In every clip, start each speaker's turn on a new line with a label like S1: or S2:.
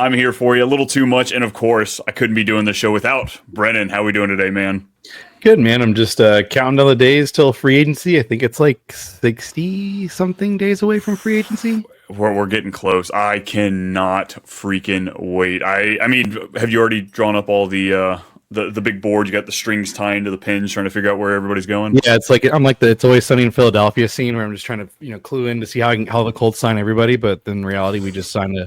S1: I'm here for you a little too much. And of course, I couldn't be doing the show without Brennan. How we doing today, man?
S2: Good, man. I'm just counting down the days till free agency. I think it's like 60-something days away from free agency.
S1: We're getting close. I cannot freaking wait. I mean, have you already drawn up all the big board? You got the strings tying to the pins, trying to figure out where everybody's going.
S2: Yeah, it's like I'm like the It's Always Sunny in Philadelphia scene where I'm just trying to clue in to see how the Colts sign everybody, but in reality we just signed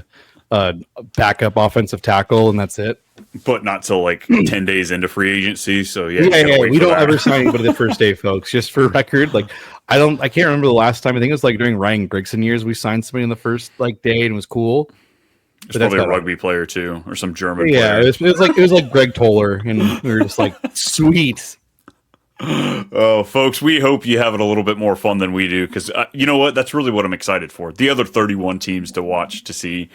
S2: a backup offensive tackle and that's it.
S1: But not till like 10 days into free agency. So yeah,
S2: we don't ever sign anybody the first day, folks. Just for record, like I can't remember the last time. I think it was like during Ryan Hendrickson years we signed somebody on the first day and it was cool.
S1: It's probably a rugby player too, or some German
S2: player.
S1: Yeah,
S2: it was like Greg Toller, and we were just like, sweet.
S1: Oh, folks, we hope you have it a little bit more fun than we do, because you know what? That's really what I'm excited for. The other 31 teams to watch, to see.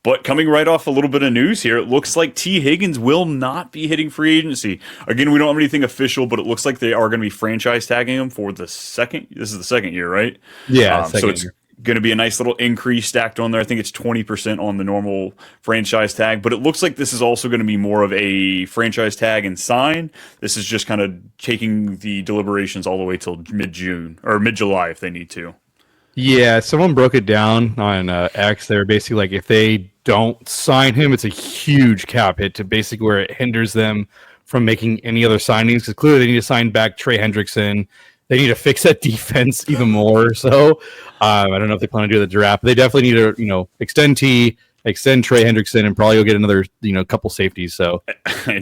S1: But coming right off a little bit of news here, it looks like Tee Higgins will not be hitting free agency. Again, we don't have anything official, but it looks like they are going to be franchise tagging him for the second. This is the second year, right?
S2: Yeah,
S1: so it's going to be a nice little increase stacked on there. I think it's 20% on the normal franchise tag, but it looks like this is also going to be more of a franchise tag and sign. This is just kind of taking the deliberations all the way till mid-June or mid-July if they need to.
S2: Yeah, someone broke it down on X. They're basically like, if they don't sign him, it's a huge cap hit to basically where it hinders them from making any other signings, because clearly they need to sign back Trey Hendrickson. They need to fix that defense even more. So I don't know if they plan to do the draft, but they definitely need to, extend T, extend Trey Hendrickson, and probably go get another, couple safeties. So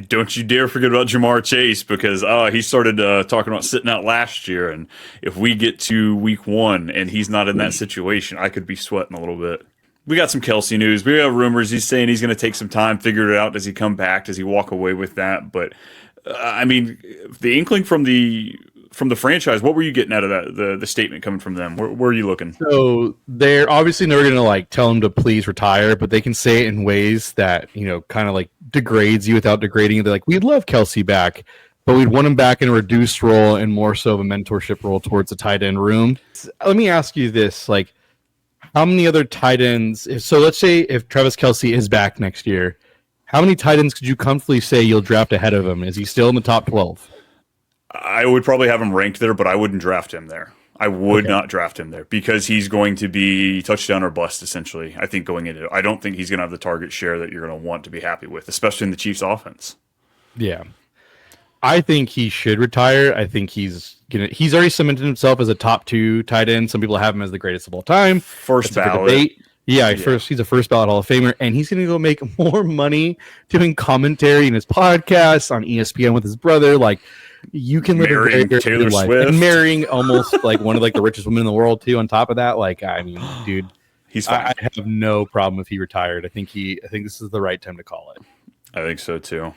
S1: don't you dare forget about Jamar Chase, because he started talking about sitting out last year. And if we get to week 1 and he's not in that situation, I could be sweating a little bit. We got some Kelce news. We have rumors. He's saying he's going to take some time, figure it out. Does he come back? Does he walk away with that? But I mean, the inkling from the franchise, what were you getting out of that? The statement coming from them? Where are you looking?
S2: So they're obviously never going to tell him to please retire, but they can say it in ways that kind of degrades you without degrading you. They're like, we'd love Kelce back, but we'd want him back in a reduced role and more so of a mentorship role towards the tight end room. Let me ask you this: how many other tight ends? So let's say if Travis Kelce is back next year, how many tight ends could you comfortably say you'll draft ahead of him? Is he still in the top 12?
S1: I would probably have him ranked there, but I wouldn't draft him there. I would not draft him there because he's going to be touchdown or bust, essentially. I think going into it, I don't think he's going to have the target share that you're going to want to be happy with, especially in the Chiefs' offense.
S2: Yeah, I think he should retire. I think he's already cemented himself as a top 2 tight end. Some people have him as the greatest of all time.
S1: First ballot.
S2: Yeah, he's a first ballot Hall of Famer, and he's going to go make more money doing commentary in his podcast on ESPN with his brother. You can live a very good life and marrying almost one of the richest women in the world too. On top of that, dude,
S1: he's fine.
S2: I have no problem if he retired. I think this is the right time to call it.
S1: I think so too.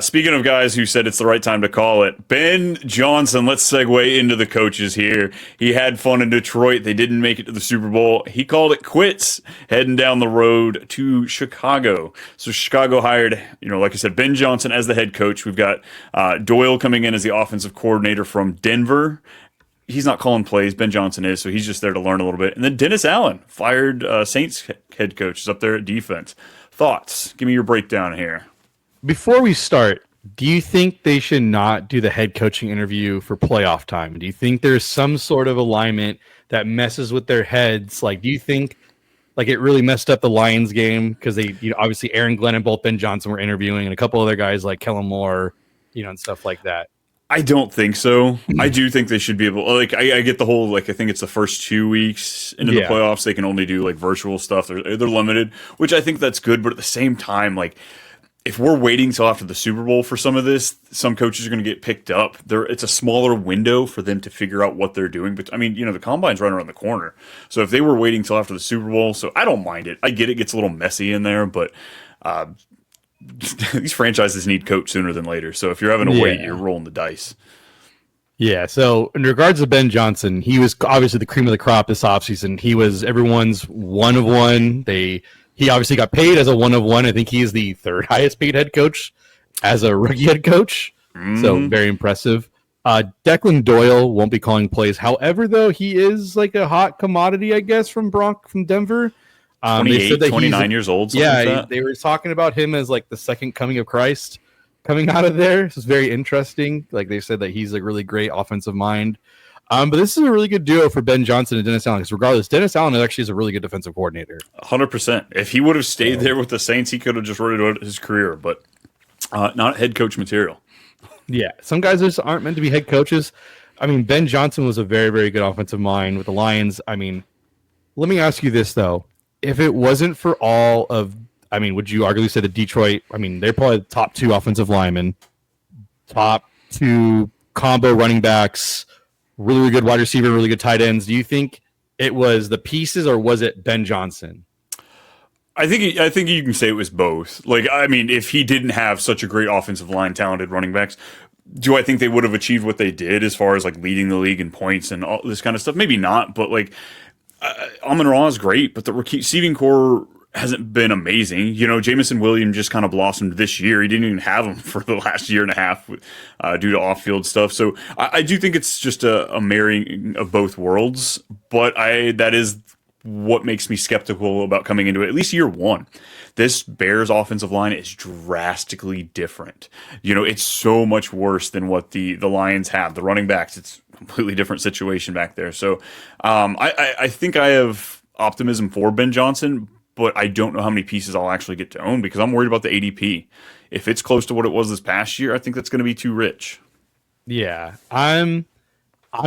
S1: Speaking of guys who said it's the right time to call it, Ben Johnson, let's segue into the coaches here. He had fun in Detroit. They didn't make it to the Super Bowl. He called it quits heading down the road to Chicago. So Chicago hired, like I said, Ben Johnson as the head coach. We've got Doyle coming in as the offensive coordinator from Denver. He's not calling plays. Ben Johnson is, so he's just there to learn a little bit. And then Dennis Allen, fired Saints head coach, is up there at defense. Thoughts? Give me your breakdown here.
S2: Before we start, do you think they should not do the head coaching interview for playoff time? Do you think there's some sort of alignment that messes with their heads? Do you think it really messed up the Lions game because they, obviously Aaron Glenn and both Ben Johnson were interviewing, and a couple other guys like Kellen Moore, and stuff like that?
S1: I don't think so. I do think they should be able. I get the whole I think it's the first 2 weeks into the playoffs they can only do virtual stuff. They're limited, which I think that's good. But at the same time, if we're waiting till after the Super Bowl for some of this, some coaches are going to get picked up. It's a smaller window for them to figure out what they're doing. But, the Combine's right around the corner. So if they were waiting till after the Super Bowl, so I don't mind it. I get it gets a little messy in there, but these franchises need coach sooner than later. So if you're having to wait, you're rolling the dice.
S2: Yeah, so in regards to Ben Johnson, he was obviously the cream of the crop this offseason. He was everyone's one of one. He obviously got paid as a one of one. I think he is the 3rd highest paid head coach as a rookie head coach. So very impressive. Declan Doyle won't be calling plays. However, though, he is a hot commodity, I guess, from Denver. They said
S1: 28,
S2: that
S1: 29 years old, something like that.
S2: they were talking about him as like the second coming of Christ coming out of there. This is very interesting. Like they said that he's a really great offensive mind. But this is a really good duo for Ben Johnson and Dennis Allen, because regardless, Dennis Allen actually is a really good defensive coordinator.
S1: 100%. If he would have stayed there with the Saints, he could have just rolled out his career, but not head coach material.
S2: Yeah, some guys just aren't meant to be head coaches. I mean, Ben Johnson was a very, very good offensive mind with the Lions. I mean, let me ask you this, though. If it wasn't for all of, I mean, would you arguably say that Detroit, I mean, they're probably the top 2 offensive linemen, top 2 combo running backs, really, really good wide receiver, really good tight ends. Do you think it was the pieces, or was it Ben Johnson?
S1: I think you can say it was both. Like, I mean, if he didn't have such a great offensive line, talented running backs, do I think they would have achieved what they did as far as like leading the league in points and all this kind of stuff? Maybe not, but like Amon-Ra is great, but the receiving core hasn't been amazing. You know, Jamison Williams just kind of blossomed this year. He didn't even have him for the last year and a half due to off-field stuff. So I do think it's just a marrying of both worlds, but that is what makes me skeptical about coming into it, at least year one. This Bears offensive line is drastically different. You know, it's so much worse than what the Lions have. The running backs, it's a completely different situation back there. So I think I have optimism for Ben Johnson, but I don't know how many pieces I'll actually get to own because I'm worried about the ADP. If it's close to what it was this past year, I think that's going to be too rich.
S2: Yeah, I'm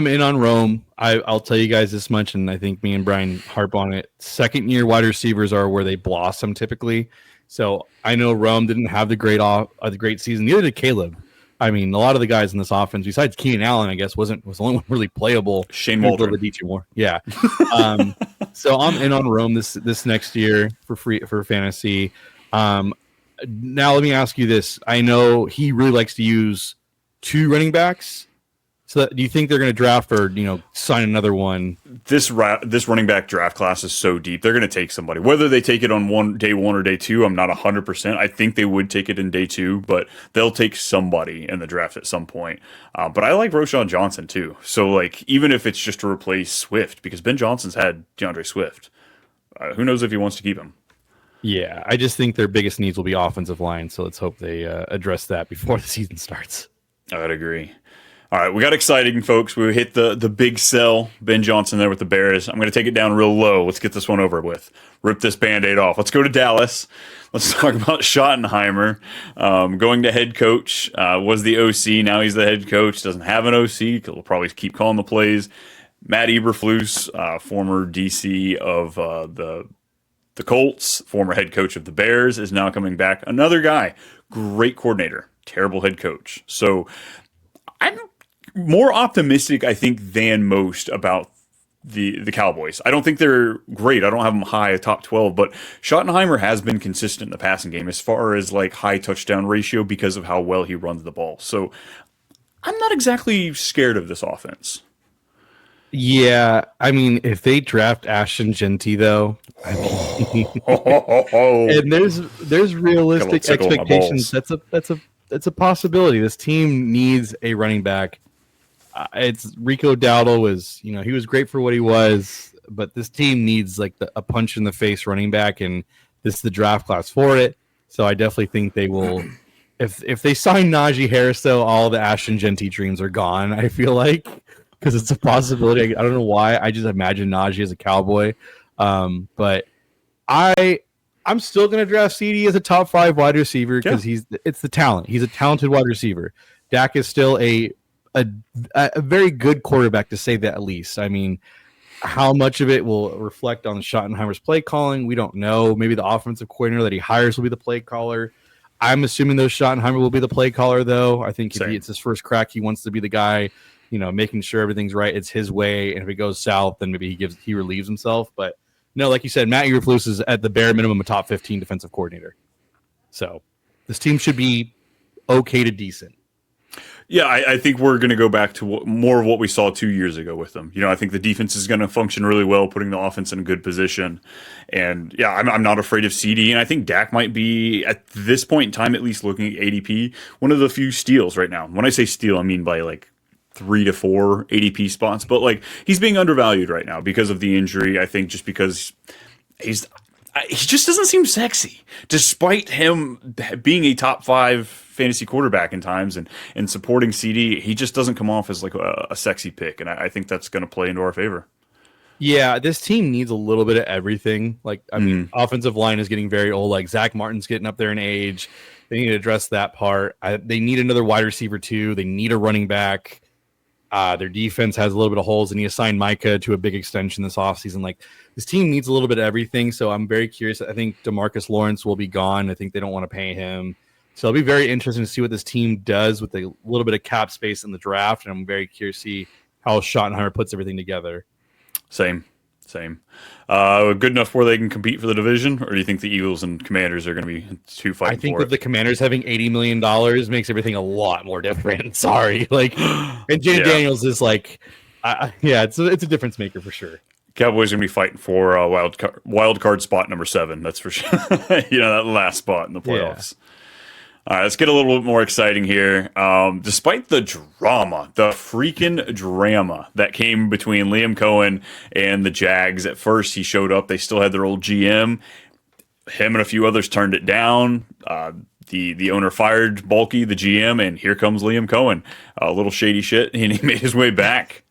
S2: in on Rome. I'll tell you guys this much, and I think me and Brian harp on it. Second-year wide receivers are where they blossom typically. So I know Rome didn't have the great season. Neither did Caleb. I mean, a lot of the guys in this offense, besides Keenan Allen, I guess was the only one really playable.
S1: Shane Waldron.
S2: More. Yeah. So I'm in on Rome this next year for fantasy. Now let me ask you this: I know he really likes to use 2 running backs. So do you think they're going to draft or sign another one?
S1: This running back draft class is so deep. They're going to take somebody. Whether they take it on day one or day 2, I'm not 100%. I think they would take it in day 2, but they'll take somebody in the draft at some point. But I like Roschon Johnson too. So like even if it's just to replace Swift, because Ben Johnson's had DeAndre Swift. Who knows if he wants to keep him?
S2: Yeah, I just think their biggest needs will be offensive line. So let's hope they address that before the season starts.
S1: I'd agree. All right, we got exciting, folks. We hit the big sell. Ben Johnson there with the Bears. I'm going to take it down real low. Let's get this one over with. Rip this Band-Aid off. Let's go to Dallas. Let's talk about Schottenheimer. Going to head coach. Was the OC. Now he's the head coach. Doesn't have an OC. He'll probably keep calling the plays. Matt Eberflus, former DC of the Colts, former head coach of the Bears, is now coming back. Another guy, great coordinator, terrible head coach. So I'm more optimistic, I think, than most about the Cowboys. I don't think they're great. I don't have them high, top 12, but Schottenheimer has been consistent in the passing game as far as like high touchdown ratio because of how well he runs the ball. So I'm not exactly scared of this offense.
S2: Yeah, I mean, if they draft Ashton Genty, though, I mean, and there's realistic expectations. That's a possibility. This team needs a running back. It's Rico Dowdle was, he was great for what he was, but this team needs like a punch in the face running back, and this is the draft class for it. So I definitely think they will. If they sign Najee Harris, though, all the Ashton Genty dreams are gone. I feel like because it's a possibility. I don't know why. I just imagine Najee as a Cowboy, but I'm still going to draft CD as a top 5 wide receiver because it's the talent. He's a talented wide receiver. Dak is still a very good quarterback, to say that at least. I mean, how much of it will reflect on Schottenheimer's play calling, we don't know. Maybe the offensive coordinator that he hires will be the play caller. I'm assuming Schottenheimer will be the play caller, though. I think if it's his first crack, he wants to be the guy, making sure everything's right. It's his way, and if it goes south, then maybe he relieves himself. But no, like you said, Matt Eberflus is at the bare minimum a top 15 defensive coordinator. So this team should be okay to decent.
S1: Yeah, I think we're going to go back to more of what we saw 2 years ago with them. I think the defense is going to function really well, putting the offense in a good position. And yeah, I'm not afraid of CD. And I think Dak might be, at this point in time, at least looking at ADP, one of the few steals right now. When I say steal, I mean by like 3 to 4 ADP spots. But like he's being undervalued right now because of the injury. I think just because he just doesn't seem sexy, despite him being a top 5 fantasy quarterback in times and supporting CD. He just doesn't come off as like a sexy pick, and I think that's going to play into our favor.
S2: Yeah, this team needs a little bit of everything. Like, I mean, offensive line is getting very old. Like, Zach Martin's getting up there in age. They need to address that part. They need another wide receiver, too. They need a running back. Their defense has a little bit of holes, and he assigned Micah to a big extension this offseason. Like, this team needs a little bit of everything, so I'm very curious. I think DeMarcus Lawrence will be gone. I think they don't want to pay him. So it'll be very interesting to see what this team does with a little bit of cap space in the draft, and I'm very curious to see how Schottenheimer puts everything together.
S1: Same. Good enough where they can compete for the division, or do you think the Eagles and Commanders are going to be too fighting?
S2: I think with the Commanders having $80 million makes everything a lot more different. Sorry, like, and Jane Daniels is like, it's a difference maker for sure.
S1: Cowboys are going to be fighting for wild card spot number 7. That's for sure. That last spot in the playoffs. All right, let's get a little bit more exciting here. Despite the freaking drama that came between Liam Cohen and the Jags, at first he showed up. They still had their old GM. Him and a few others turned it down. The owner fired Bulky, the GM, and here comes Liam Cohen. A little shady shit, and he made his way back.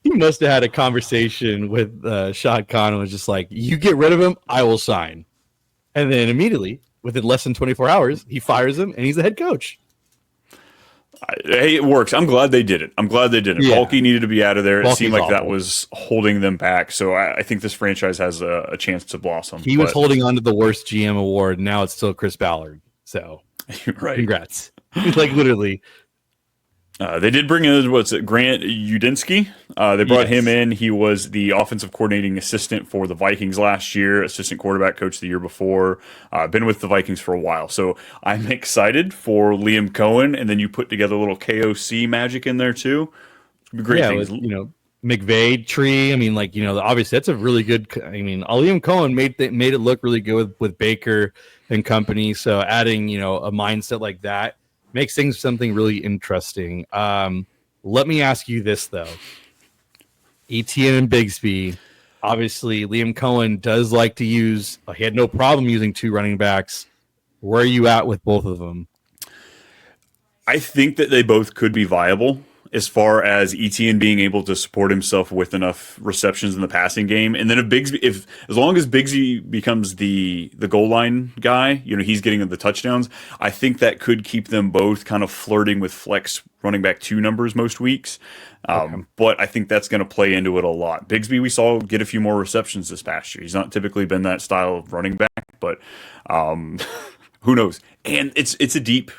S2: He must have had a conversation with Shad Khan and was just like, you get rid of him, I will sign. And then immediately, within less than 24 hours, he fires him, and he's the head coach.
S1: Hey, it works. I'm glad they did it. Yeah. Bulky needed to be out of there. It seemed like
S2: awful.
S1: That was holding them back. So I think this franchise has a chance to blossom.
S2: He was holding on to the worst GM award. Now it's still Chris Ballard. So,
S1: right.
S2: Congrats. Like, literally.
S1: They did bring in, Grant Udinsky. They brought him in. He was the offensive coordinating assistant for the Vikings last year, assistant quarterback coach the year before. Been with the Vikings for a while. So I'm excited for Liam Cohen, and then you put together a little KOC magic in there too. Great things.
S2: With, McVay tree. I mean, obviously that's a really good. I mean, Liam Cohen made it look really good with Baker and company. So adding, a mindset like that makes things something really interesting. Let me ask you this, though. Etienne and Bigsby, obviously, Liam Cohen does like to use, he had no problem using 2 running backs. Where are you at with both of them?
S1: I think that they both could be viable as far as Etienne being able to support himself with enough receptions in the passing game. And then as long as Bigsby becomes the goal line guy, he's getting the touchdowns, I think that could keep them both kind of flirting with flex running back 2 numbers most weeks. But I think that's going to play into it a lot. Bigsby, we saw get a few more receptions this past year. He's not typically been that style of running back, but who knows? And it's a deep.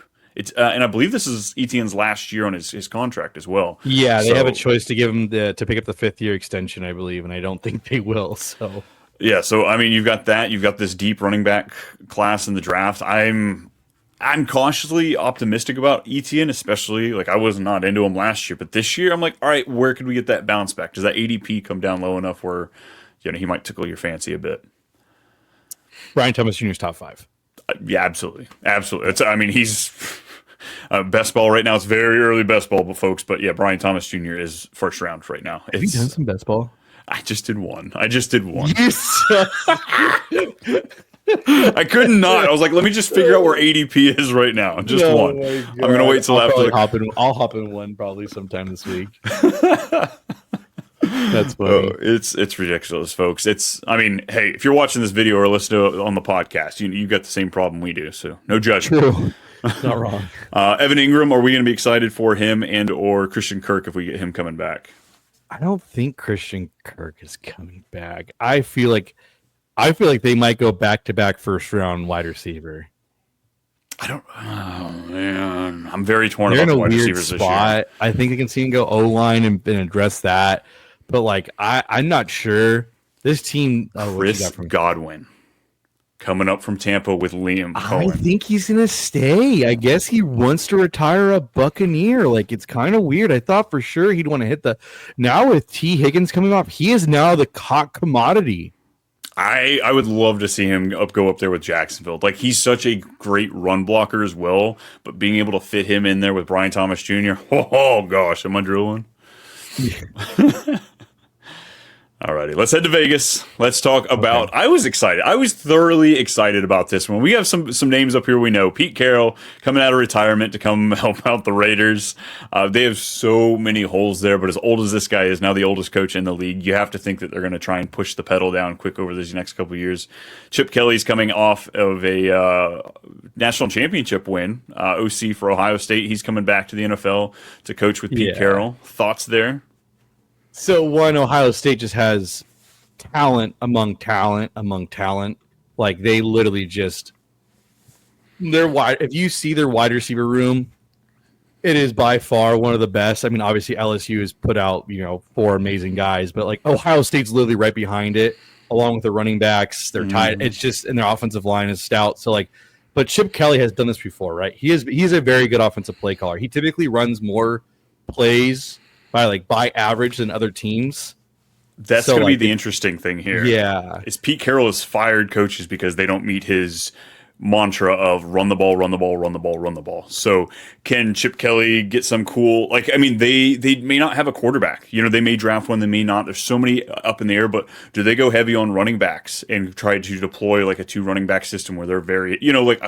S1: And I believe this is Etienne's last year on his contract as well.
S2: Yeah, they have a choice to give him to pick up the 5th-year extension, I believe, and I don't think they will. So
S1: yeah, I mean, you've got that. You've got this deep running back class in the draft. I'm cautiously optimistic about Etienne, especially I was not into him last year, but this year I'm like, all right, where could we get that bounce back? Does that ADP come down low enough where he might tickle your fancy a bit?
S2: Brian Thomas Jr.'s top 5.
S1: Yeah, absolutely. He's best ball right now. It's very early best ball, folks. But yeah, Brian Thomas Jr. is first round right now.
S2: Have you done some best ball?
S1: I just did one. I could not. I was like, let me just figure out where ADP is right now. Just one. I'm going to wait till after.
S2: I'll hop in one probably sometime this week. That's funny.
S1: Oh, it's ridiculous, folks. Hey, if you're watching this video or listening to it on the podcast, you got the same problem we do. So no judgment.
S2: True. Not wrong.
S1: Evan Ingram, are we going to be excited for him and or Christian Kirk if we get him coming back?
S2: I don't think Christian Kirk is coming back. I feel like they might go back-to-back first-round wide receiver.
S1: Oh man, I'm very torn
S2: They're
S1: about the wide
S2: weird
S1: receivers
S2: spot.
S1: this year.
S2: I think I can see him go O-line and address that. But I'm not sure. This team,
S1: Chris Godwin coming up from Tampa with Liam Cohen.
S2: I think he's gonna stay. I guess he wants to retire a Buccaneer. It's kind of weird. I thought for sure he'd want to hit now with Tee Higgins coming off. He is now the hot commodity.
S1: I would love to see him go up there with Jacksonville. He's such a great run blocker as well, but being able to fit him in there with Brian Thomas Jr. Oh gosh, am I drooling? Alrighty, let's head to Vegas. Let's talk about.
S2: Okay.
S1: I was excited. I was thoroughly excited about this one. We have some names up here we know. Pete Carroll coming out of retirement to come help out the Raiders. They have so many holes there, but as old as this guy is, now the oldest coach in the league, you have to think that they're going to try and push the pedal down quick over these next couple of years. Chip Kelly's coming off of a national championship win, OC for Ohio State. He's coming back to the NFL to coach with Pete Carroll. Thoughts there?
S2: So one, Ohio State just has talent among talent among talent. Like they literally just they're wide. If you see their wide receiver room, it is by far one of the best. I mean, obviously LSU has put out, 4 amazing guys, but like Ohio State's literally right behind it, along with the running backs. They're tied. It's just and their offensive line is stout. So like, but Chip Kelly has done this before, right? He's a very good offensive play caller. He typically runs more plays by average than other teams.
S1: That's going to be the interesting thing here.
S2: Yeah.
S1: Is Pete Carroll has fired coaches because they don't meet his mantra of run the ball, run the ball, run the ball, run the ball. So can Chip Kelly get some cool, they may not have a quarterback. They may draft one, they may not. There's so many up in the air, but do they go heavy on running backs and try to deploy like a 2 running back system where they're very,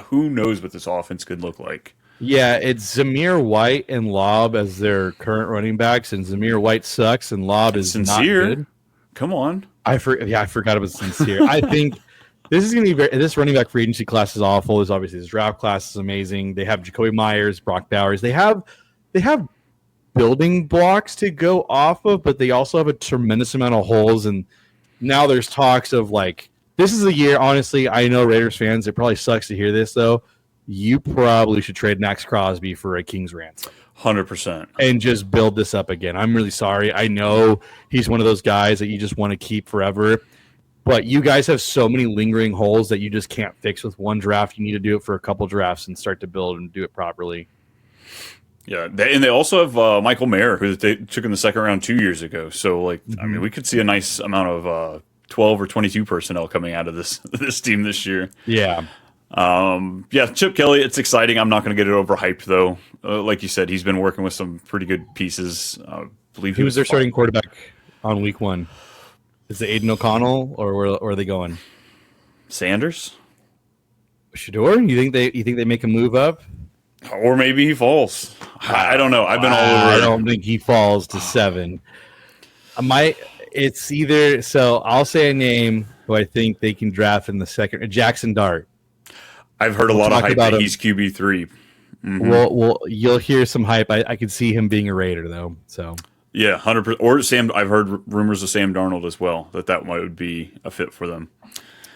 S1: who knows what this offense could look like?
S2: Yeah, it's Zamir White and Lobb as their current running backs, and Zamir White sucks, and Lobb is
S1: Sincere.
S2: Not good.
S1: Come on.
S2: I forgot about Sincere. I think this is going to be this running back free agency class is awful. This obviously this draft class is amazing. They have Jacoby Myers, Brock Bowers. They have building blocks to go off of, but they also have a tremendous amount of holes. And now there's talks of this is a year. Honestly, I know Raiders fans. It probably sucks to hear this though. You probably should trade Max Crosby for a king's ransom.
S1: 100%.
S2: And just build this up again. I'm really sorry. I know he's one of those guys that you just want to keep forever. But you guys have so many lingering holes that you just can't fix with one draft. You need to do it for a couple drafts and start to build and do it properly.
S1: Yeah, and they also have Michael Mayer, who they took in the second round 2 years ago. So, I mean, we could see a nice amount of 12 or 22 personnel coming out of this team this year.
S2: Yeah.
S1: Chip Kelly, it's exciting. I'm not going to get it overhyped though. Like you said, he's been working with some pretty good pieces. I believe
S2: he was their starting quarterback on week 1. Is it Aiden O'Connell or where are they going?
S1: Sanders?
S2: Shador? You think they make a move up?
S1: Or maybe he falls. I don't know. I've been all over.
S2: I don't think he falls to 7. It's either so I'll say a name who I think they can draft in the second. Jackson Dart.
S1: I've heard a lot of hype that he's QB3. Mm-hmm.
S2: Well, you'll hear some hype. I could see him being a Raider though. So
S1: yeah, 100%. Or Sam. I've heard rumors of Sam Darnold as well. That would be a fit for them.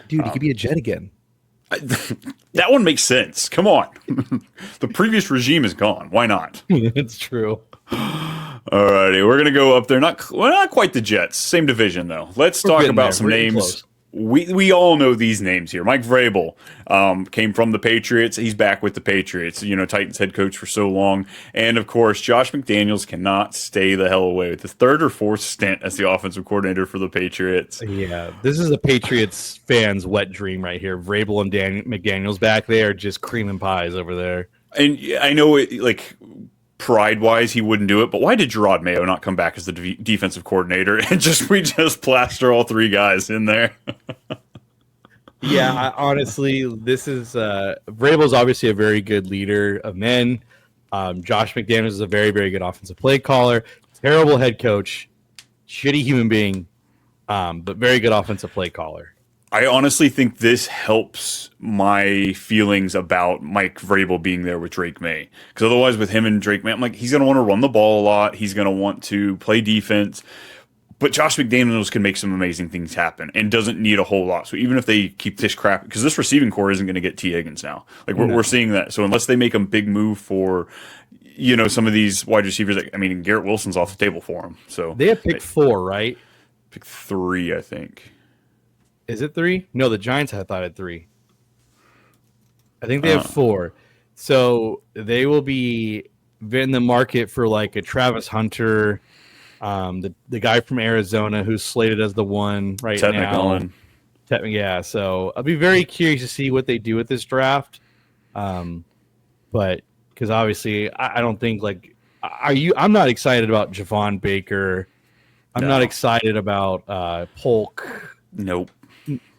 S2: Dude, he could be a Jet again.
S1: That one makes sense. Come on, the previous regime is gone. Why not?
S2: It's true.
S1: Alrighty, we're gonna go up there. Not quite the Jets. Same division though. Let's talk about some names. Close. We all know these names here. Mike Vrabel came from the Patriots. He's back with the Patriots. Titans head coach for so long. And, of course, Josh McDaniels cannot stay the hell away with his 3rd or 4th stint as the offensive coordinator for the Patriots.
S2: Yeah, this is a Patriots fan's wet dream right here. Vrabel and McDaniels back there are just cream and pies over there.
S1: And I know pride-wise, he wouldn't do it, but why did Gerard Mayo not come back as the defensive coordinator and we just plaster all 3 guys in there?
S2: Yeah, honestly, this is Vrabel's obviously a very good leader of men. Josh McDaniels is a very, very good offensive play caller. Terrible head coach, shitty human being, but very good offensive play caller.
S1: I honestly think this helps my feelings about Mike Vrabel being there with Drake May. Because otherwise with him and Drake May, I'm like, he's going to want to run the ball a lot. He's going to want to play defense. But Josh McDaniels can make some amazing things happen and doesn't need a whole lot. So even if they keep this crap, because this receiving core isn't going to get Tee Higgins now. We're seeing that. So unless they make a big move for, some of these wide receivers, Garrett Wilson's off the table for him. So
S2: they have pick 4, right?
S1: Pick 3, I think.
S2: Is it 3? No, the Giants I thought had 3. I think they have 4. So they will be in the market for a Travis Hunter, the guy from Arizona who's slated as the one right now. Yeah, so I'll be very curious to see what they do with this draft. But because obviously I don't think I'm not excited about Javon Baker I'm not excited about Polk.
S1: Nope.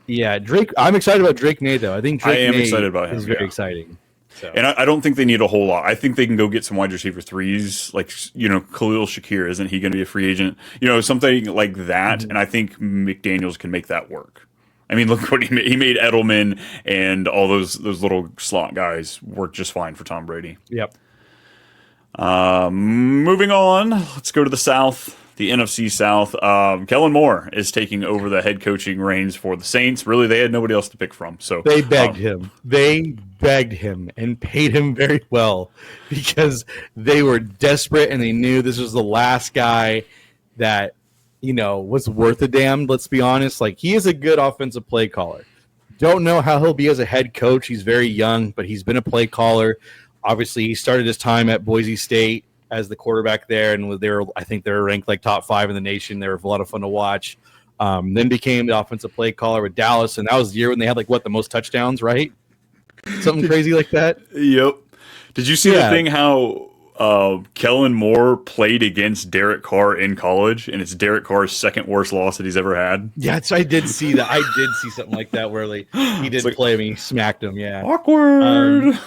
S2: Yeah, Drake. I'm excited about Drake May though. I think Drake
S1: I am
S2: May
S1: excited about him.
S2: is very exciting. So.
S1: And I don't think they need a whole lot. I think they can go get some wide receiver threes, like Khalil Shakir. Isn't he going to be a free agent? Something like that. Mm-hmm. And I think McDaniels can make that work. I mean, look what he made. He made Edelman and all those little slot guys work just fine for Tom Brady.
S2: Yep.
S1: Moving on, let's go to the South, the NFC South. Kellen Moore is taking over the head coaching reins for the Saints. Really, they had nobody else to pick from. So
S2: they begged him. They begged him and paid him very well because they were desperate and they knew this was the last guy that was worth a damn. Let's be honest. Like, he is a good offensive play caller. Don't know how he'll be as a head coach. He's very young, but he's been a play caller. Obviously, he started his time at Boise State as the quarterback there, and I think they were ranked like top 5 in the nation. They were a lot of fun to watch. Then became the offensive play caller with Dallas, and that was the year when they had the most touchdowns, right? Something crazy like that.
S1: Yep. Did you see the thing how Kellen Moore played against Derek Carr in college, and it's Derek Carr's second worst loss that he's ever had?
S2: Yeah, I did see that. I did see something like that where he did play him, he smacked him. Yeah,
S1: awkward.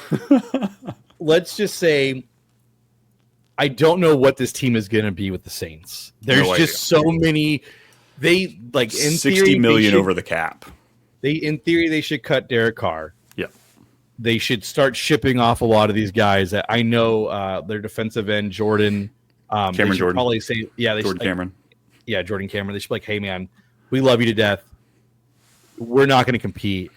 S2: Let's just say I don't know what this team is going to be with the Saints. There's just so many. They in
S1: $60
S2: theory,
S1: million over the cap.
S2: In theory, they should cut Derek Carr.
S1: Yeah.
S2: They should start shipping off a lot of these guys. That I know their defensive end, Jordan.
S1: Cameron Jordan.
S2: Probably say, yeah,
S1: Jordan Cameron.
S2: Yeah, Jordan Cameron. They should be like, hey, man, we love you to death. We're not going to compete.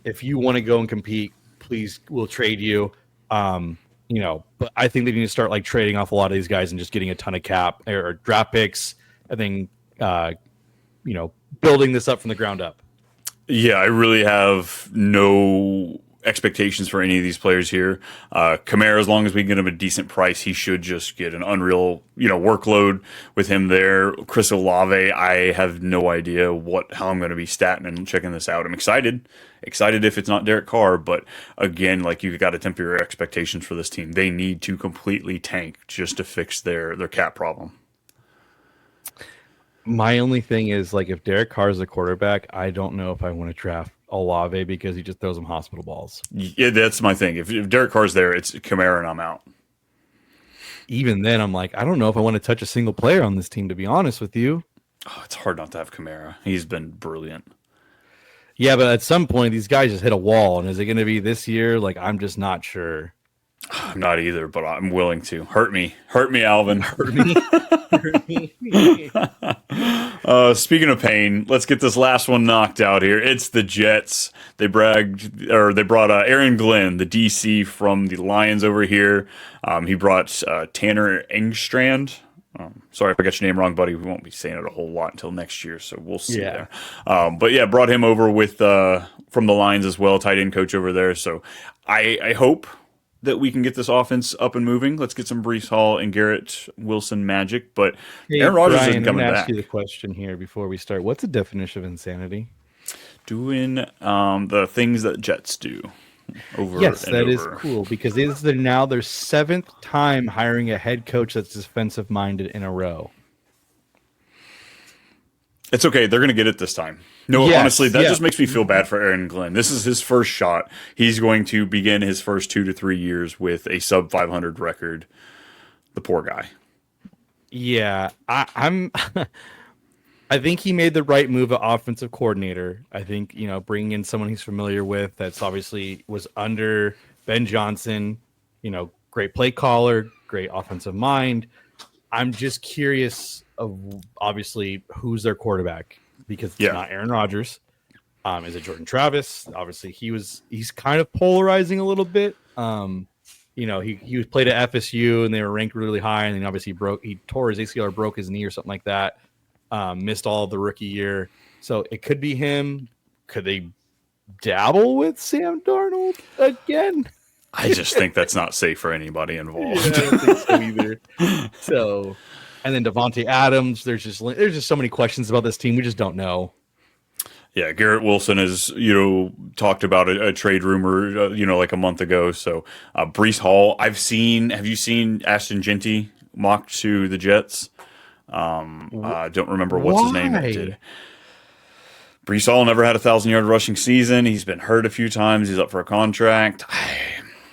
S2: If you want to go and compete, please, we'll trade you. But I think they need to start trading off a lot of these guys and just getting a ton of cap or draft picks. I think, building this up from the ground up.
S1: Yeah, I really have no expectations for any of these players here. Kamara, as long as we get him a decent price, he should just get an unreal, workload with him there. Chris Olave, I have no idea how I'm going to be statting and checking this out. I'm excited if it's not Derek Carr, but again, you've got to temper your expectations for this team. They need to completely tank just to fix their cap problem.
S2: My only thing is, if Derek Carr is the quarterback, I don't know if I want to draft Olave because he just throws them hospital balls.
S1: Yeah, that's my thing. If Derek Carr's there, it's Kamara and I'm out.
S2: Even then, I'm I don't know if I want to touch a single player on this team, to be honest with you.
S1: Oh, it's hard not to have Kamara. He's been brilliant.
S2: Yeah, but at some point, these guys just hit a wall. And is it going to be this year? I'm just not sure.
S1: I'm not either, but I'm willing to. Hurt me, Alvin.
S2: Hurt me.
S1: Speaking of pain, let's get this last one knocked out here. It's the Jets. They brought Aaron Glenn, the DC from the Lions, over here. He brought Tanner Engstrand. Sorry if I got your name wrong, buddy. We won't be saying it a whole lot until next year, so we'll see there. But yeah, brought him over with from the Lions as well, tight end coach over there. So I hope that we can get this offense up and moving. Let's get some Breece Hall and Garrett Wilson magic. But Aaron Rodgers isn't coming back.
S2: Let me ask you the question here before we start. What's the definition of insanity?
S1: Doing the things that Jets do.
S2: Yes, that is cool because it is now their 7th time hiring a head coach that's defensive minded in a row.
S1: It's okay. They're going to get it this time. No, yes, honestly, that just makes me feel bad for Aaron Glenn. This is his first shot. He's going to begin his first 2 to 3 years with a sub 500 record. The poor guy.
S2: Yeah, I'm. I think he made the right move at offensive coordinator. I think bringing in someone he's familiar with that's obviously was under Ben Johnson. Great play caller, great offensive mind. I'm just curious of obviously who's their quarterback. Because it's not Aaron Rodgers. Is it Jordan Travis? Obviously, he's kind of polarizing a little bit. He was played at FSU and they were ranked really high, and then obviously he tore his ACL or broke his knee or something like that. Missed all of the rookie year. So it could be him. Could they dabble with Sam Darnold again?
S1: I just think that's not safe for anybody involved.
S2: Yeah, I don't think so either. So. And then Devontae Adams, there's just so many questions about this team. We just don't know.
S1: Yeah, Garrett Wilson has, talked about a trade rumor, like a month ago. So Breece Hall, have you seen Ashton Genty mocked to the Jets? Don't remember what's his name that did. Brees Hall never had a 1,000-yard rushing season. He's been hurt a few times. He's up for a contract.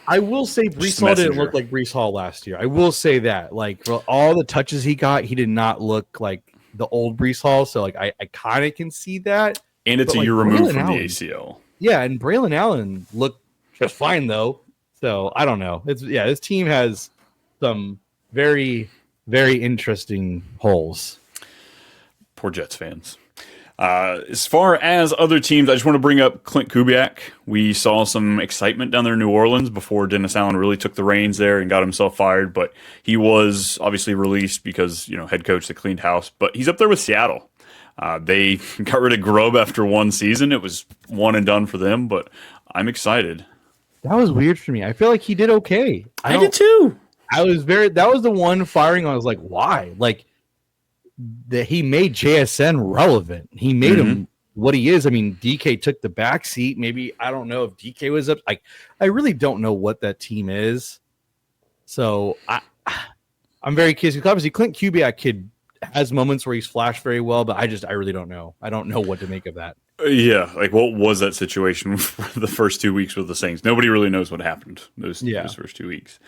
S2: I will say Brees Hall didn't look like Brees Hall last year. I will say that. Like, for all the touches he got, he did not look like the old Brees Hall. So, like, I kind of can see that.
S1: And it's a year removed from the ACL.
S2: Yeah, and Braylon Allen looked just fine, though. So, I don't know. This team has some very, very interesting holes.
S1: Poor Jets fans. As far as other teams, I just want to bring up Clint Kubiak. We saw some excitement down there in New Orleans before Dennis Allen really took the reins there and got himself fired. But he was obviously released because, head coach that cleaned house. But he's up there with Seattle. They got rid of Grubb after one season. It was one and done for them, but I'm excited.
S2: That was weird for me. I feel like he did okay.
S1: I did too.
S2: That was the one firing I was like, why? Like, that he made JSN relevant. He made him what he is. I mean, DK took the back seat. Maybe, I don't know if DK was up. I really don't know what that team is. So I'm very curious. Because obviously Clint Kubiak has moments where he's flashed very well, but I really don't know. I don't know what to make of that.
S1: Yeah, like what was that situation for the first 2 weeks with the Saints? Nobody really knows what happened those first 2 weeks.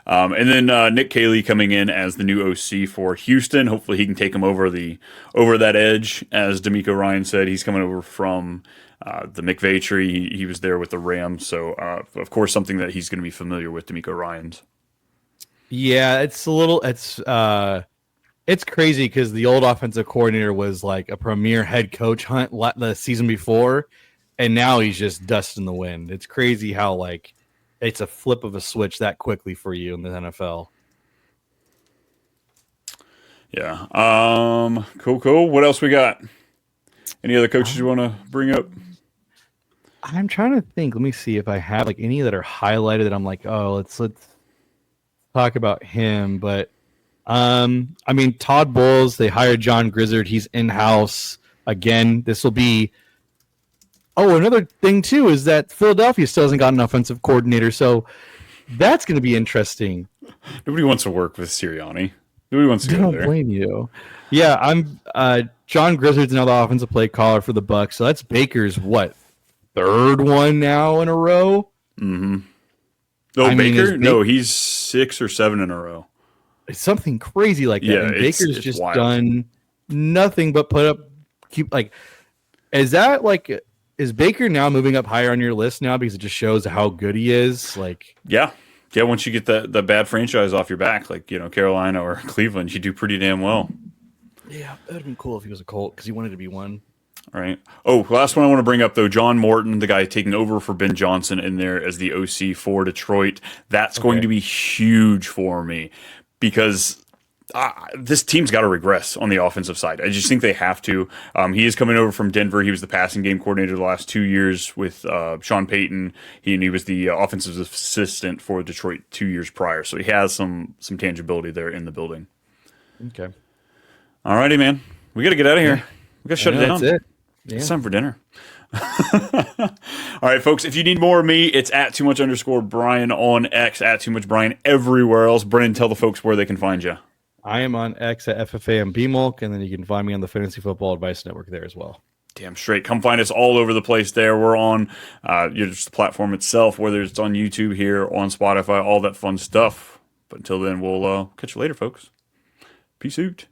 S1: And then Nick Caley coming in as the new OC for Houston. Hopefully he can take him over that edge. As D'Amico Ryan said, he's coming over from the McVay tree. He was there with the Rams, so of course something that he's going to be familiar with. D'Amico Ryan's. Yeah,
S2: it's crazy because the old offensive coordinator was like a premier head coach hunt the season before, and now he's just dust in the wind. It's crazy how it's a flip of a switch that quickly for you in the NFL.
S1: Yeah. Cool. What else we got? Any other coaches you want to bring up?
S2: I'm trying to think. Let me see if I have any that are highlighted that I'm like, oh, let's talk about him. But I mean, Todd Bowles, they hired John Grizzard. He's in-house. Again, this will be... Oh, another thing, too, is that Philadelphia still hasn't got an offensive coordinator, so that's going to be interesting.
S1: Nobody wants to work with Sirianni. Nobody wants to go there.
S2: I don't blame you. Yeah, John Grizzard's now the offensive play caller for the Bucs, so that's Baker's, third one now in a row?
S1: Mm-hmm. Oh, Baker? No, he's 6 or 7 in a row.
S2: It's something crazy like that. Yeah, and Baker's just wild. Done nothing but is Baker now moving up higher on your list now because it just shows how good he is?
S1: Yeah. Once you get the bad franchise off your back, Carolina or Cleveland, you do pretty damn well.
S2: Yeah, that would have been cool if he was a Colt because he wanted to be one.
S1: All right. Oh, last one I want to bring up, though. John Morton, the guy taking over for Ben Johnson in there as the OC for Detroit. That's going to be huge for me. Because this team's got to regress on the offensive side. I just think they have to. He is coming over from Denver. He was the passing game coordinator the last 2 years with Sean Payton. He was the offensive assistant for Detroit 2 years prior. So he has some tangibility there in the building.
S2: Okay.
S1: All righty, man. We got to get out of here. We got to shut it down.
S2: That's it. Yeah.
S1: It's time for dinner. All right, folks, if you need more of me, it's at @too_much_Brian on X, at @too_much_Brian everywhere else. Brennan, tell the folks where they can find you.
S2: I am on X at FFAMBMulk, and then you can find me on the Fantasy Football Advice Network there as well.
S1: Damn straight. Come find us all over the place there. We're on just the platform itself, whether it's on YouTube here, on Spotify, all that fun stuff. But until then, we'll catch you later, folks. Peace out.